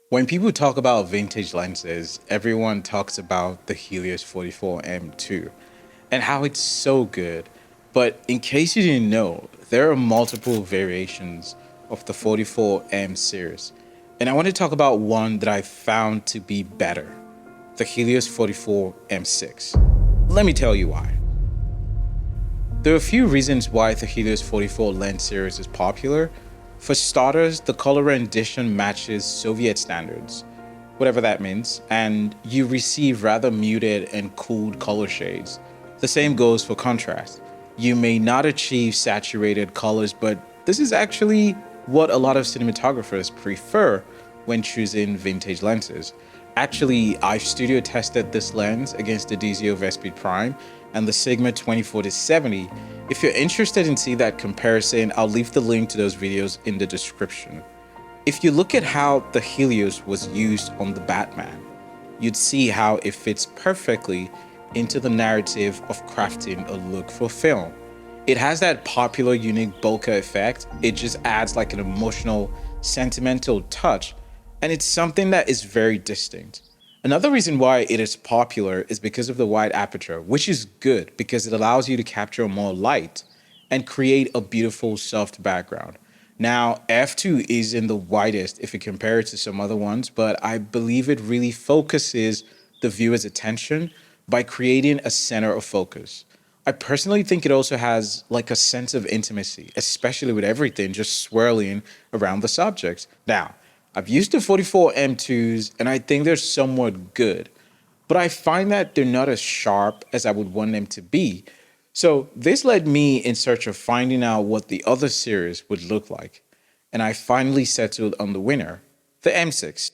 When people talk about vintage lenses, everyone talks about the Helios 44M2 and how it's so good. But in case you didn't know, there are multiple variations of the 44M series. And I want to talk about one that I found to be better, the Helios 44M6. Let me tell you why. There are a few reasons why the Helios 44 lens series is popular. For starters, the color rendition matches Soviet standards, whatever that means, and you receive rather muted and cooled color shades. The same goes for contrast. You may not achieve saturated colors, but this is actually what a lot of cinematographers prefer when choosing vintage lenses. Actually, I've studio tested this lens against the DZO Vespeed Prime and the Sigma 24-70. If you're interested in seeing that comparison, I'll leave the link to those videos in the description. If you look at how the Helios was used on the Batman, you'd see how it fits perfectly into the narrative of crafting a look for film. It has that popular unique bokeh effect. It just adds like an emotional, sentimental touch, and it's something that is very distinct. Another reason why it is popular is because of the wide aperture, which is good because it allows you to capture more light and create a beautiful soft background. Now, f2 isn't the widest if you compare it to some other ones, but I believe it really focuses the viewer's attention by creating a center of focus. I personally think it also has like a sense of intimacy, especially with everything just swirling around the subject. Now, I've used the 44 M2s and I think they're somewhat good, but I find that they're not as sharp as I would want them to be. So this led me in search of finding out what the other series would look like. And I finally settled on the winner, the M6.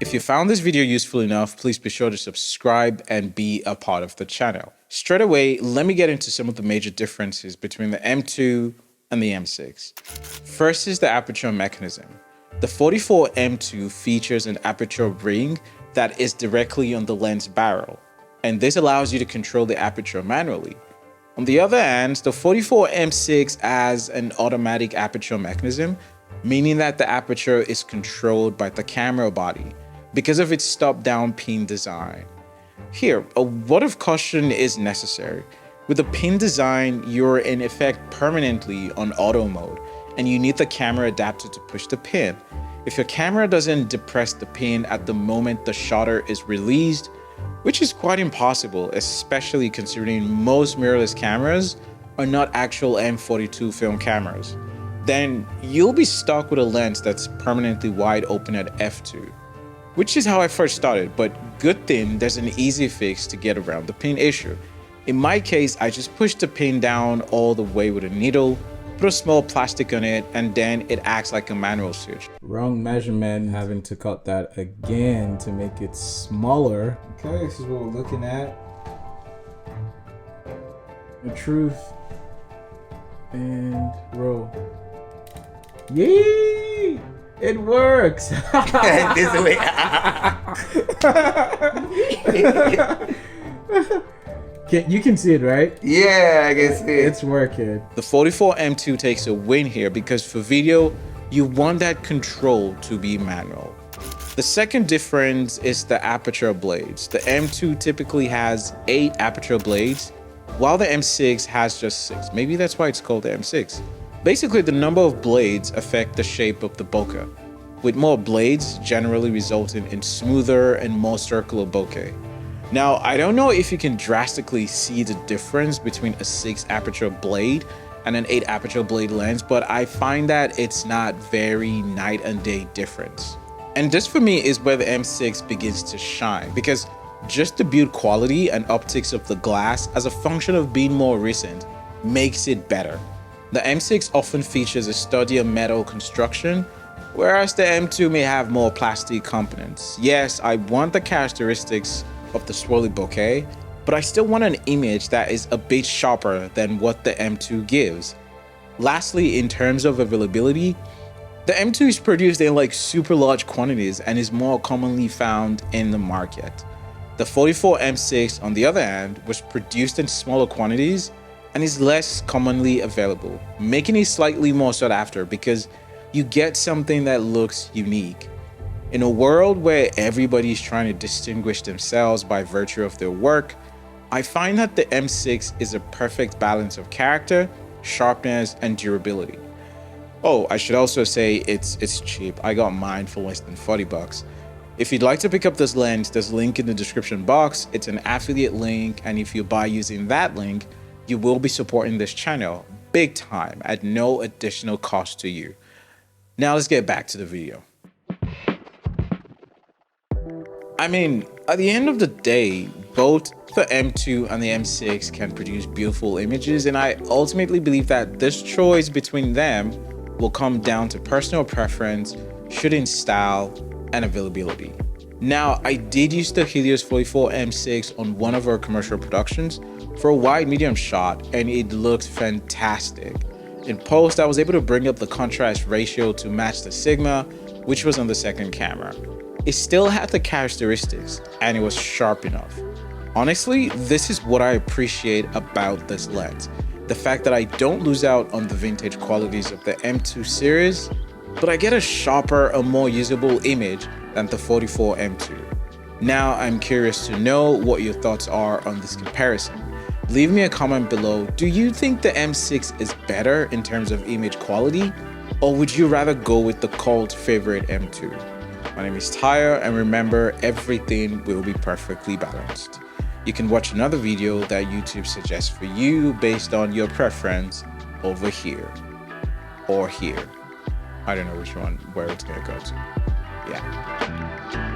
If you found this video useful enough, please be sure to subscribe and be a part of the channel. Straight away, let me get into some of the major differences between the M2 and the M6. First is the aperture mechanism. The 44 M2 features an aperture ring that is directly on the lens barrel, and this allows you to control the aperture manually. On the other hand, the 44 M6 has an automatic aperture mechanism, meaning that the aperture is controlled by the camera body because of its stop-down pin design. Here, a word of caution is necessary. With the pin design, you're in effect permanently on auto mode, and you need the camera adapter to push the pin. If your camera doesn't depress the pin at the moment the shutter is released, which is quite impossible, especially considering most mirrorless cameras are not actual M42 film cameras, then you'll be stuck with a lens that's permanently wide open at f2. Which is how I first started, but good thing there's an easy fix to get around the pin issue. In my case, I just pushed the pin down all the way with a needle, put a small plastic on it, and then it acts like a manual switch. Wrong measurement, having to cut that again to make it smaller. Okay, this is what we're looking at. The truth and roll. Yay! It works! This way. You can see it, right? Yeah, I can see it. It's working. The 44 M2 takes a win here because for video, you want that control to be manual. The second difference is the aperture blades. The M2 typically has 8 aperture blades, while the M6 has just 6. Maybe that's why it's called the M6. Basically, the number of blades affect the shape of the bokeh, with more blades generally resulting in smoother and more circular bokeh. Now, I don't know if you can drastically see the difference between a 6 aperture blade and an 8 aperture blade lens, but I find that it's not very night and day difference. And this for me is where the M6 begins to shine, because just the build quality and optics of the glass as a function of being more recent makes it better. The M6 often features a sturdier metal construction, whereas the M2 may have more plastic components. Yes, I want the characteristics of the swirly bokeh, but I still want an image that is a bit sharper than what the M2 gives. Lastly, in terms of availability, the M2 is produced in like super large quantities and is more commonly found in the market. The 44 M6, on the other hand, was produced in smaller quantities and is less commonly available, making it slightly more sought after because you get something that looks unique. In a world where everybody is trying to distinguish themselves by virtue of their work, I find that the M6 is a perfect balance of character, sharpness, and durability. Oh, I should also say it's cheap. I got mine for less than 40 bucks. If you'd like to pick up this lens, there's a link in the description box. It's an affiliate link, and if you buy using that link, you will be supporting this channel big time at no additional cost to you. Now let's get back to the video. I mean, at the end of the day, both the M2 and the M6 can produce beautiful images, and I ultimately believe that this choice between them will come down to personal preference, shooting style, and availability. Now, I did use the HELIOS 44 M6 on one of our commercial productions for a wide medium shot, and it looked fantastic. In post, I was able to bring up the contrast ratio to match the Sigma, which was on the second camera. It still had the characteristics, and it was sharp enough. Honestly, this is what I appreciate about this lens. The fact that I don't lose out on the vintage qualities of the M2 series, but I get a sharper and more usable image than the 44 M2. Now, I'm curious to know what your thoughts are on this comparison. Leave me a comment below. Do you think the M6 is better in terms of image quality, or would you rather go with the cult favorite M2? My name is Tyre, and remember, everything will be perfectly balanced. You can watch another video that YouTube suggests for you based on your preference over here or here. I don't know which one, where it's gonna go to. Yeah.